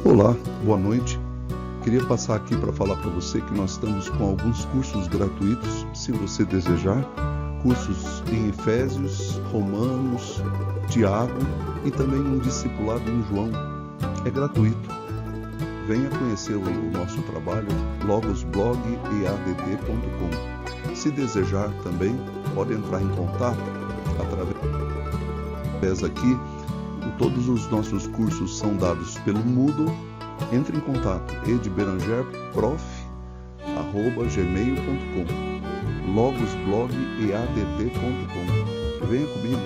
Olá, boa noite. Queria passar aqui para falar para você que nós estamos com alguns cursos gratuitos, se você desejar, cursos em Efésios, Romanos, Tiago e também um discipulado em João. É gratuito. Venha conhecer o nosso trabalho, logosblog.eadd.com. Se desejar também, pode entrar em contato através aqui. Todos os nossos cursos são dados pelo Moodle. Entre em contato, edberangerprof@gmail.com, logosblog.eadd.com. Venha comigo,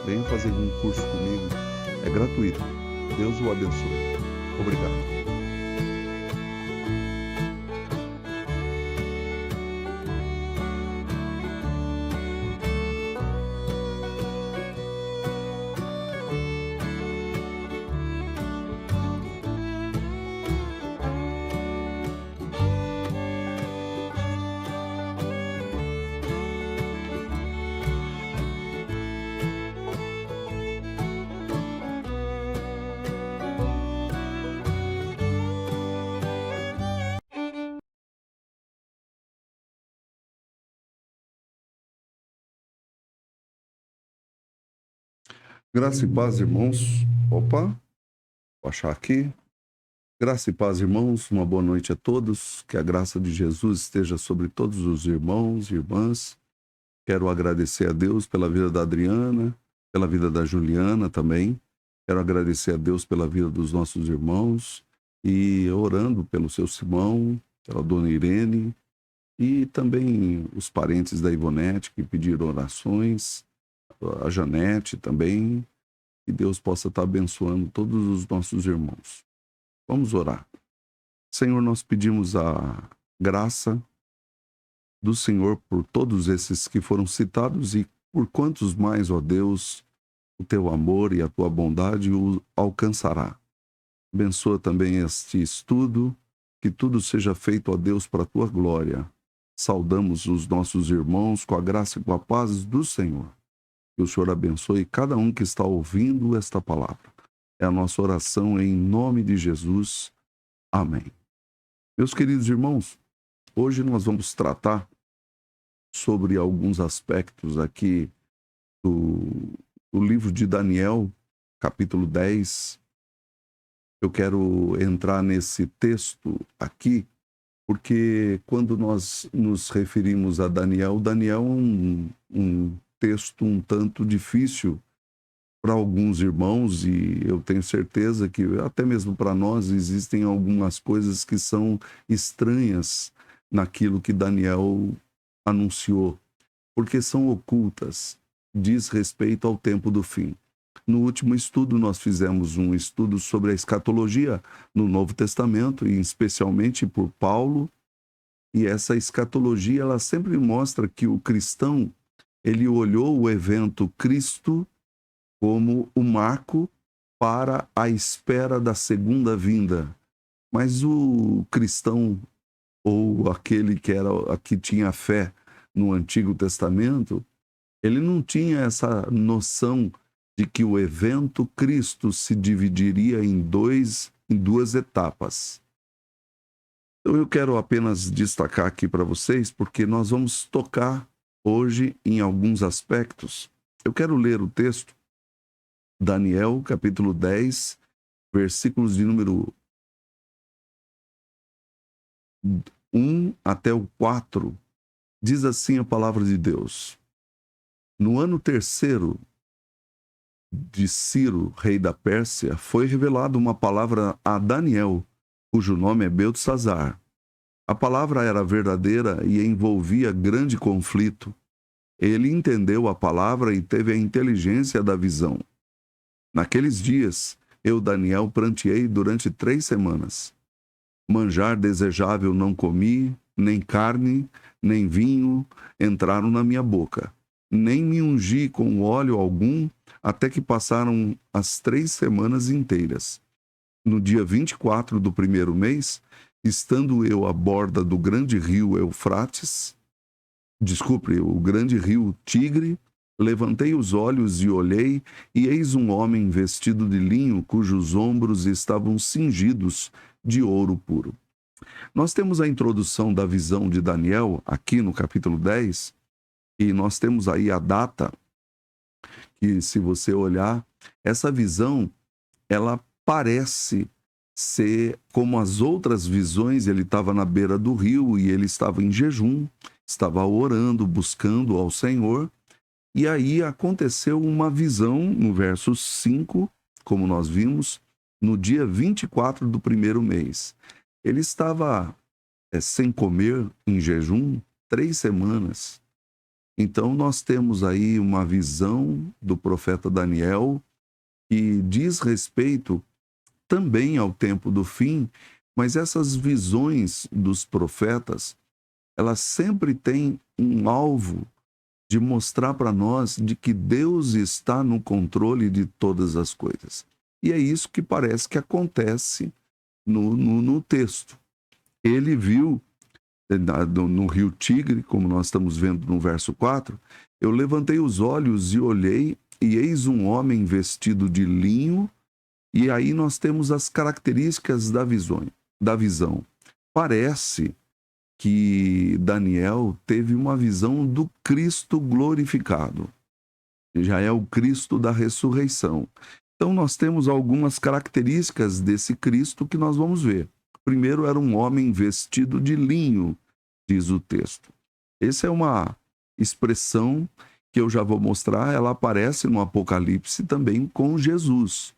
venha fazer um curso comigo, é gratuito. Deus o abençoe. Obrigado. Graça e paz, irmãos. Opa, vou achar aqui. Graça e paz, irmãos. Uma boa noite a todos. Que a graça de Jesus esteja sobre todos os irmãos e irmãs. Quero agradecer a Deus pela vida da Adriana, pela vida da Juliana também. Quero agradecer a Deus pela vida dos nossos irmãos e orando pelo seu Simão, pela dona Irene e também os parentes da Ivonete que pediram orações. A Janete também, que Deus possa estar abençoando todos os nossos irmãos. Vamos orar. Senhor, nós pedimos a graça do Senhor por todos esses que foram citados e por quantos mais, ó Deus, o teu amor e a tua bondade o alcançará. Abençoa também este estudo, que tudo seja feito, ó Deus, para a tua glória. Saudamos os nossos irmãos com a graça e com a paz do Senhor. Que o Senhor abençoe cada um que está ouvindo esta palavra. É a nossa oração em nome de Jesus. Amém. Meus queridos irmãos, hoje nós vamos tratar sobre alguns aspectos aqui do livro de Daniel, capítulo 10. Eu quero entrar nesse texto aqui, porque quando nós nos referimos a Daniel, Daniel é um texto um tanto difícil para alguns irmãos e eu tenho certeza que até mesmo para nós existem algumas coisas que são estranhas naquilo que Daniel anunciou, porque são ocultas, diz respeito ao tempo do fim. No último estudo nós fizemos um estudo sobre a escatologia no Novo Testamento e especialmente por Paulo, e essa escatologia ela sempre mostra que o cristão ele olhou o evento Cristo como o marco para a espera da segunda vinda. Mas o cristão, ou aquele que tinha fé no Antigo Testamento, ele não tinha essa noção de que o evento Cristo se dividiria em duas etapas. Então eu quero apenas destacar aqui para vocês, porque nós vamos tocar hoje em alguns aspectos. Eu quero ler o texto, Daniel, capítulo 10, versículos de número 1 até o 4. Diz assim a palavra de Deus. No ano terceiro de Ciro, rei da Pérsia, foi revelada uma palavra a Daniel, cujo nome é Beltesazar. A palavra era verdadeira e envolvia grande conflito. Ele entendeu a palavra e teve a inteligência da visão. Naqueles dias, eu, Daniel, pranteei durante 3 semanas. Manjar desejável não comi, nem carne, nem vinho entraram na minha boca. Nem me ungi com óleo algum, até que passaram as 3 semanas inteiras. No dia 24 do primeiro mês, estando eu à borda do grande rio Eufrates, o grande rio Tigre, levantei os olhos e olhei, e eis um homem vestido de linho, cujos ombros estavam cingidos de ouro puro. Nós temos a introdução da visão de Daniel, aqui no capítulo 10, e nós temos aí a data, que se você olhar, essa visão, ela parece ser como as outras visões. Ele estava na beira do rio e ele estava em jejum, estava orando, buscando ao Senhor, e aí aconteceu uma visão no verso 5, como nós vimos, no dia 24 do primeiro mês. Ele estava sem comer, em jejum, 3 semanas. Então nós temos aí uma visão do profeta Daniel que diz respeito também ao tempo do fim, mas essas visões dos profetas, elas sempre têm um alvo de mostrar para nós de que Deus está no controle de todas as coisas. E é isso que parece que acontece no texto. Ele viu no rio Tigre, como nós estamos vendo no verso 4, eu levantei os olhos e olhei, e eis um homem vestido de linho, e aí nós temos as características da visão. Parece que Daniel teve uma visão do Cristo glorificado. Já é o Cristo da ressurreição. Então nós temos algumas características desse Cristo que nós vamos ver. Primeiro, era um homem vestido de linho, diz o texto. Essa é uma expressão que eu já vou mostrar, ela aparece no Apocalipse também com Jesus.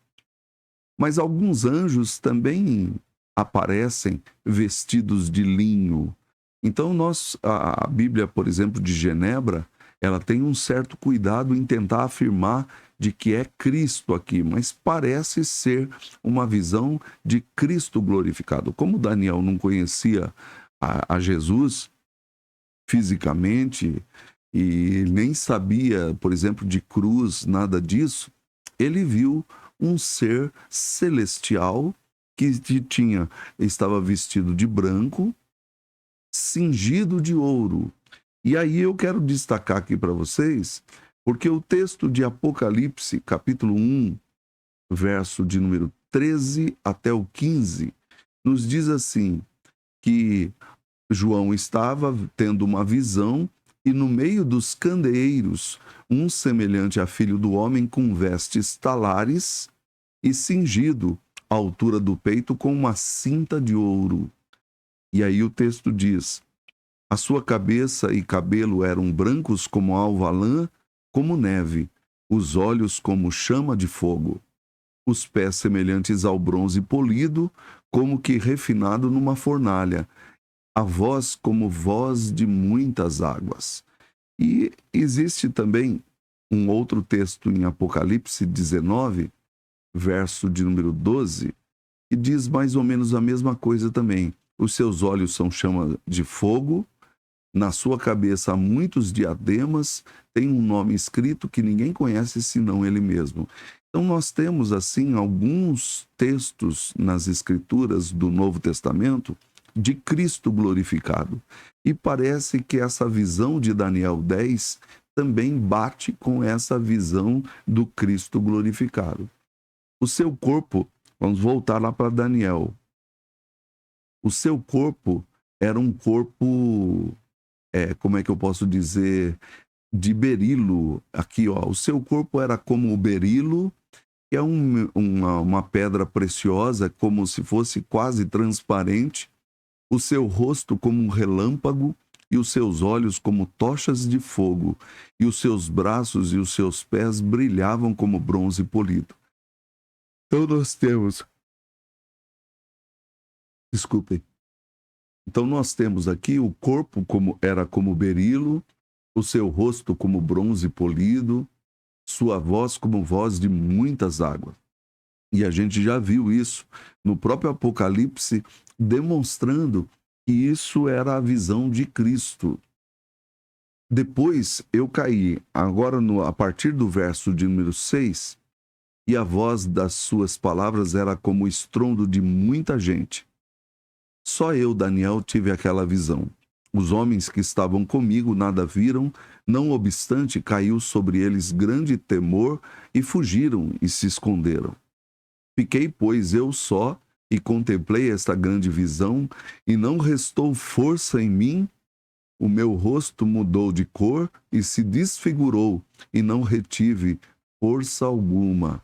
Mas alguns anjos também aparecem vestidos de linho. Então a Bíblia, por exemplo, de Genebra, ela tem um certo cuidado em tentar afirmar de que é Cristo aqui, mas parece ser uma visão de Cristo glorificado. Como Daniel não conhecia a Jesus fisicamente e nem sabia, por exemplo, de cruz, nada disso, ele viu um ser celestial que estava vestido de branco, cingido de ouro. E aí eu quero destacar aqui para vocês, porque o texto de Apocalipse, capítulo 1, verso de número 13 até o 15, nos diz assim, que João estava tendo uma visão, e no meio dos candeeiros, um semelhante a filho do homem com vestes talares e cingido à altura do peito com uma cinta de ouro. E aí o texto diz, a sua cabeça e cabelo eram brancos como alva lã, como neve, os olhos como chama de fogo, os pés semelhantes ao bronze polido, como que refinado numa fornalha, a voz como voz de muitas águas. E existe também um outro texto em Apocalipse 19, verso de número 12, que diz mais ou menos a mesma coisa também. Os seus olhos são chama de fogo, na sua cabeça há muitos diademas, tem um nome escrito que ninguém conhece senão ele mesmo. Então nós temos assim alguns textos nas escrituras do Novo Testamento de Cristo glorificado. E parece que essa visão de Daniel 10 também bate com essa visão do Cristo glorificado. O seu corpo, vamos voltar lá para Daniel. O seu corpo era um corpo, como é que eu posso dizer, de berilo. Aqui, ó, o seu corpo era como o berilo, que é uma pedra preciosa, como se fosse quase transparente, o seu rosto como um relâmpago, e os seus olhos como tochas de fogo, e os seus braços e os seus pés brilhavam como bronze polido. Então nós temos... Desculpem. Então nós temos aqui o corpo era como berilo, o seu rosto como bronze polido, sua voz como voz de muitas águas. E a gente já viu isso no próprio Apocalipse, demonstrando que isso era a visão de Cristo. Depois eu caí, agora a partir do verso de número 6, e a voz das suas palavras era como o estrondo de muita gente. Só eu, Daniel, tive aquela visão. Os homens que estavam comigo nada viram, não obstante, caiu sobre eles grande temor e fugiram e se esconderam. Fiquei, pois, eu só e contemplei esta grande visão, e não restou força em mim. O meu rosto mudou de cor e se desfigurou, e não retive força alguma.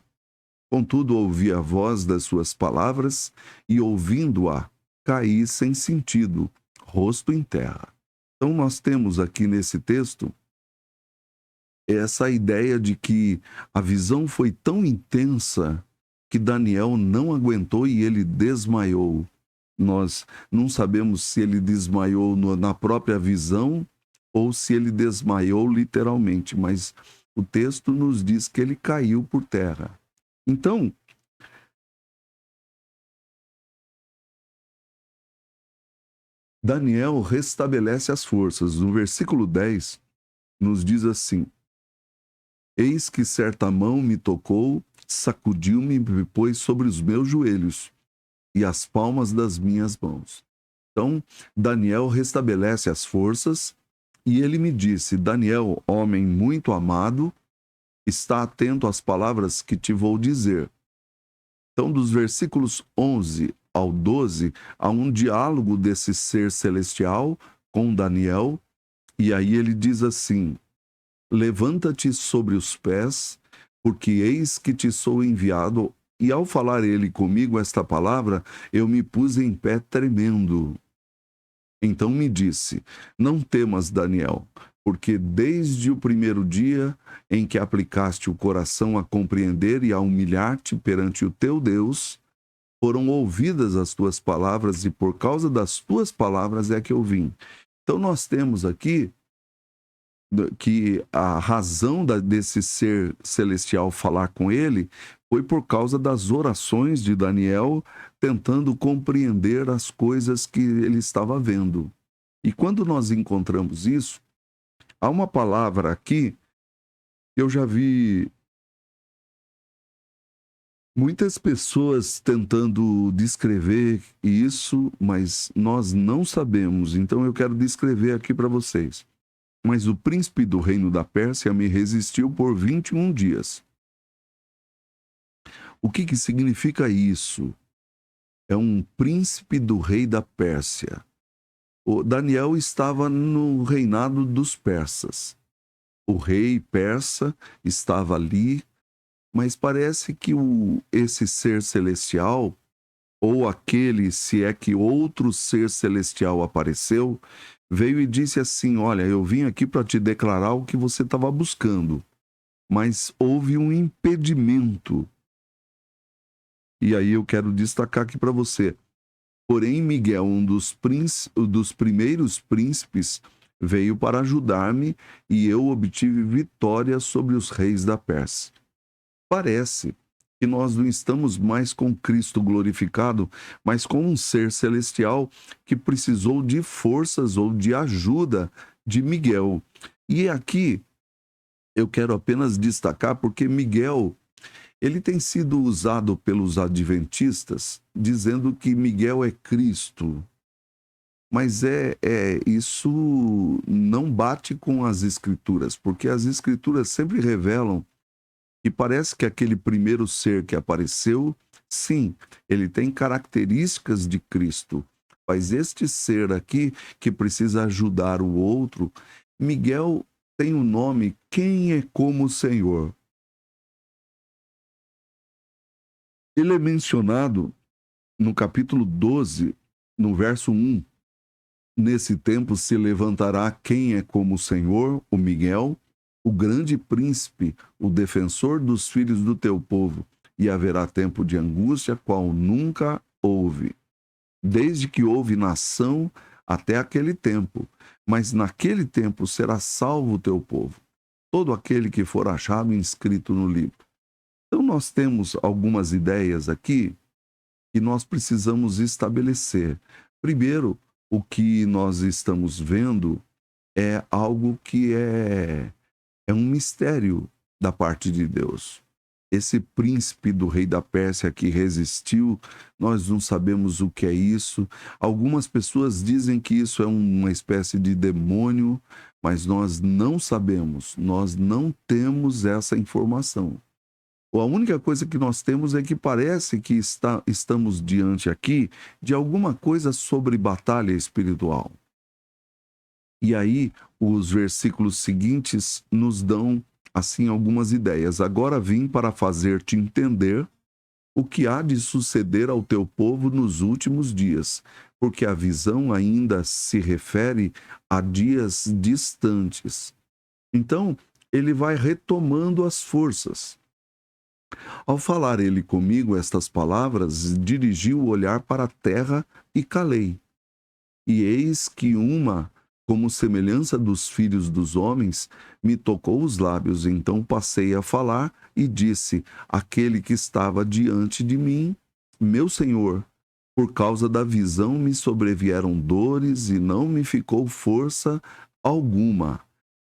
Contudo, ouvi a voz das suas palavras, e ouvindo-a, caí sem sentido, rosto em terra. Então, nós temos aqui nesse texto essa ideia de que a visão foi tão intensa que Daniel não aguentou e ele desmaiou. Nós não sabemos se ele desmaiou na própria visão ou se ele desmaiou literalmente, mas o texto nos diz que ele caiu por terra. Então, Daniel restabelece as forças. No versículo 10, nos diz assim: Eis que certa mão me tocou, sacudiu-me e me pôs sobre os meus joelhos e as palmas das minhas mãos. Então, Daniel restabelece as forças e ele me disse: Daniel, homem muito amado, está atento às palavras que te vou dizer. Então, dos versículos 11 ao 12, há um diálogo desse ser celestial com Daniel, e aí ele diz assim: Levanta-te sobre os pés, porque eis que te sou enviado. E ao falar ele comigo esta palavra, eu me pus em pé tremendo. Então me disse: Não temas, Daniel, porque desde o primeiro dia em que aplicaste o coração a compreender e a humilhar-te perante o teu Deus, foram ouvidas as tuas palavras, e por causa das tuas palavras é que eu vim. Então nós temos aqui que a razão desse ser celestial falar com ele foi por causa das orações de Daniel, tentando compreender as coisas que ele estava vendo. E quando nós encontramos isso, há uma palavra aqui que eu já vi muitas pessoas tentando descrever isso, mas nós não sabemos. Então eu quero descrever aqui para vocês. Mas o príncipe do reino da Pérsia me resistiu por 21 dias. O que significa isso? É um príncipe do rei da Pérsia. O Daniel estava no reinado dos persas. O rei persa estava ali, mas parece que esse ser celestial, ou aquele, se é que outro ser celestial apareceu, veio e disse assim: olha, eu vim aqui para te declarar o que você estava buscando, mas houve um impedimento. E aí eu quero destacar aqui para você. Porém, Miguel, um dos primeiros príncipes, veio para ajudar-me e eu obtive vitória sobre os reis da Pérsia. Parece que nós não estamos mais com Cristo glorificado, mas com um ser celestial que precisou de forças ou de ajuda de Miguel. E aqui eu quero apenas destacar porque Miguel, ele tem sido usado pelos adventistas dizendo que Miguel é Cristo. Mas isso não bate com as escrituras, porque as escrituras sempre revelam e parece que aquele primeiro ser que apareceu, sim, ele tem características de Cristo. Mas este ser aqui, que precisa ajudar o outro, Miguel tem o nome Quem é como o Senhor. Ele é mencionado no capítulo 12, no verso 1. Nesse tempo se levantará quem é como o Senhor, o Miguel, o grande príncipe, o defensor dos filhos do teu povo, e haverá tempo de angústia, qual nunca houve, desde que houve nação até aquele tempo. Mas naquele tempo será salvo o teu povo, todo aquele que for achado inscrito no livro. Então nós temos algumas ideias aqui que nós precisamos estabelecer. Primeiro, o que nós estamos vendo é algo que é um mistério da parte de Deus. esse príncipe do rei da Pérsia que resistiu, nós não sabemos o que é isso. Algumas pessoas dizem que isso é uma espécie de demônio, mas nós não sabemos, nós não temos essa informação. A única coisa que nós temos é que parece que estamos diante aqui de alguma coisa sobre batalha espiritual. E aí, os versículos seguintes nos dão, assim, algumas ideias. Agora vim para fazer-te entender o que há de suceder ao teu povo nos últimos dias, porque a visão ainda se refere a dias distantes. Então, ele vai retomando as forças. Ao falar ele comigo estas palavras, dirigiu o olhar para a terra e calei. E eis que uma, como semelhança dos filhos dos homens, me tocou os lábios. Então passei a falar e disse àquele que estava diante de mim: Meu Senhor, por causa da visão me sobrevieram dores e não me ficou força alguma.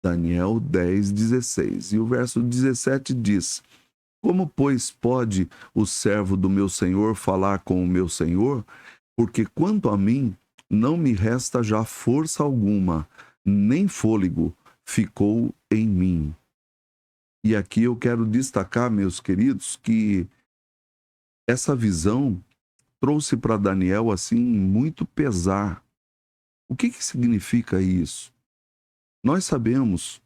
Daniel 10:16. E o verso 17 diz: Como, pois, pode o servo do meu senhor falar com o meu senhor? Porque quanto a mim, não me resta já força alguma, nem fôlego ficou em mim. E aqui eu quero destacar, meus queridos, que essa visão trouxe para Daniel, assim, muito pesar. O que significa isso? Nós sabemos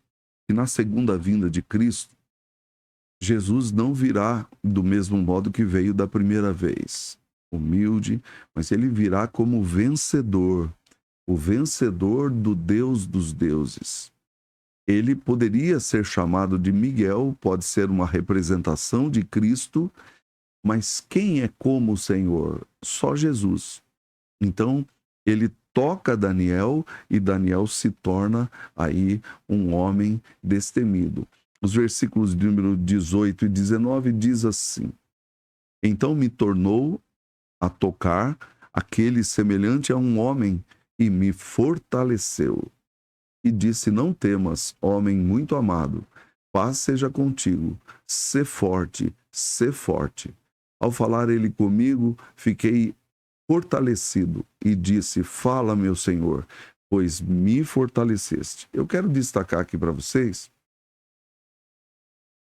que na segunda vinda de Cristo, Jesus não virá do mesmo modo que veio da primeira vez, humilde, mas ele virá como vencedor, o vencedor do Deus dos deuses. Ele poderia ser chamado de Miguel, pode ser uma representação de Cristo, mas quem é como o Senhor? Só Jesus. Então, ele toca Daniel e Daniel se torna aí um homem destemido. Os versículos de número 18 e 19 diz assim: Então me tornou a tocar aquele semelhante a um homem e me fortaleceu. E disse: Não temas, homem muito amado, paz seja contigo, sê forte, sê forte. Ao falar ele comigo, fiquei fortalecido e disse: Fala, meu Senhor, pois me fortaleceste. Eu quero destacar aqui para vocês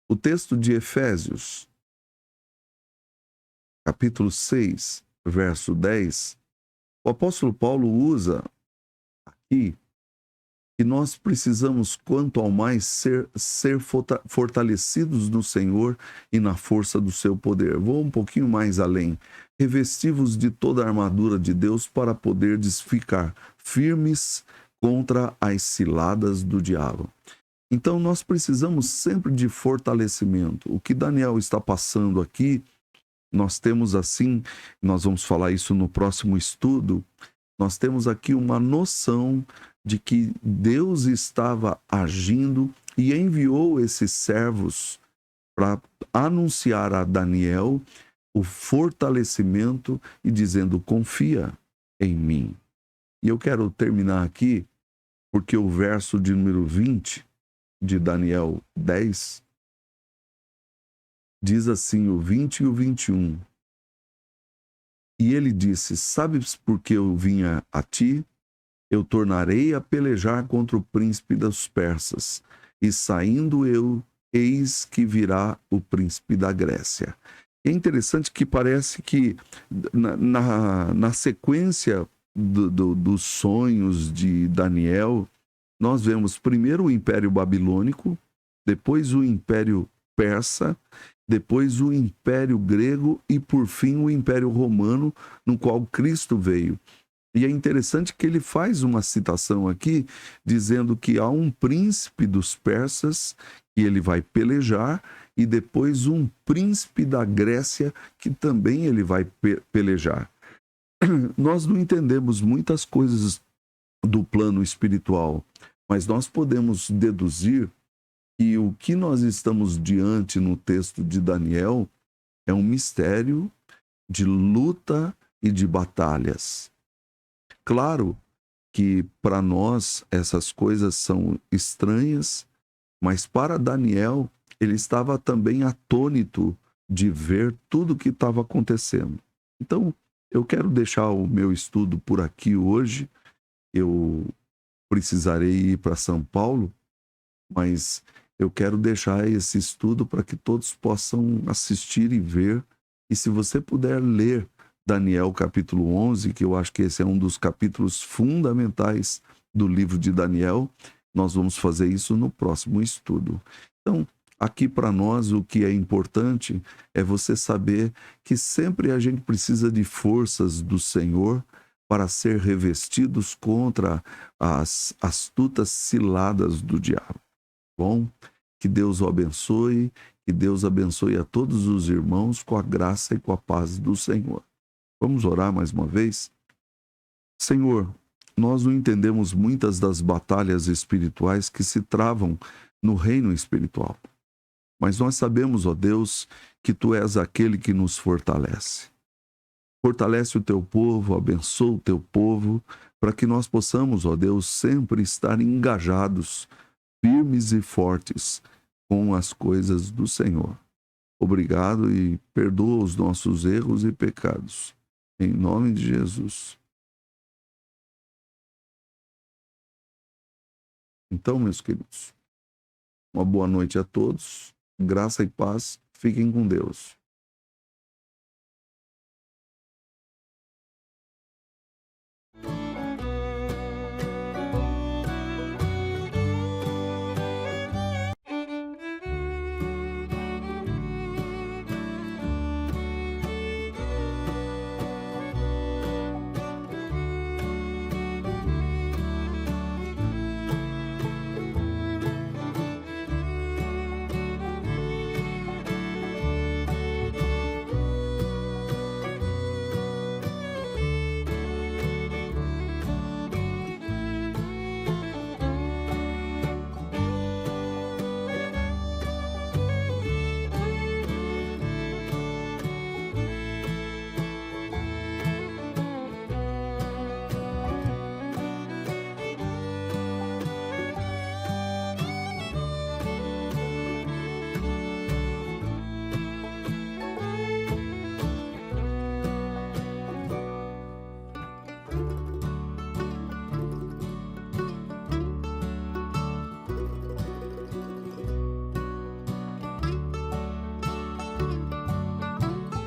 o texto de Efésios, capítulo 6, verso 10. O apóstolo Paulo usa aqui que nós precisamos, quanto ao mais, ser fortalecidos no Senhor e na força do seu poder. Vou um pouquinho mais além. Revestivos de toda a armadura de Deus para poderdes ficar firmes contra as ciladas do diabo. Então, nós precisamos sempre de fortalecimento. O que Daniel está passando aqui, nós temos assim, nós vamos falar isso no próximo estudo, nós temos aqui uma noção de que Deus estava agindo e enviou esses servos para anunciar a Daniel o fortalecimento e dizendo: confia em mim. E eu quero terminar aqui, porque o verso de número 20 de Daniel 10 diz assim, o 20 e o 21. E ele disse: Sabes por que eu vinha a ti? Eu tornarei a pelejar contra o príncipe dos persas, e saindo eu, eis que virá o príncipe da Grécia. É interessante que parece que na sequência dos sonhos de Daniel, nós vemos primeiro o Império Babilônico, depois o Império Persa, depois o Império Grego e, por fim, o Império Romano, no qual Cristo veio. E é interessante que ele faz uma citação aqui, dizendo que há um príncipe dos persas que ele vai pelejar e depois um príncipe da Grécia que também ele vai pelejar. Nós não entendemos muitas coisas do plano espiritual, mas nós podemos deduzir que o que nós estamos diante no texto de Daniel é um mistério de luta e de batalhas. Claro que para nós essas coisas são estranhas, mas para Daniel ele estava também atônito de ver tudo o que estava acontecendo. Então, eu quero deixar o meu estudo por aqui hoje. Eu precisarei ir para São Paulo, mas eu quero deixar esse estudo para que todos possam assistir e ver. E se você puder ler Daniel capítulo 11, que eu acho que esse é um dos capítulos fundamentais do livro de Daniel, nós vamos fazer isso no próximo estudo. Então, aqui para nós o que é importante é você saber que sempre a gente precisa de forças do Senhor para ser revestidos contra as astutas ciladas do diabo. Bom, que Deus o abençoe, que Deus abençoe a todos os irmãos com a graça e com a paz do Senhor. Vamos orar mais uma vez? Senhor, nós não entendemos muitas das batalhas espirituais que se travam no reino espiritual, mas nós sabemos, ó Deus, que Tu és aquele que nos fortalece. Fortalece o Teu povo, abençoa o Teu povo, para que nós possamos, ó Deus, sempre estar engajados, firmes e fortes com as coisas do Senhor. Obrigado e perdoa os nossos erros e pecados. Em nome de Jesus. Então, meus queridos, uma boa noite a todos. Graça e paz. Fiquem com Deus.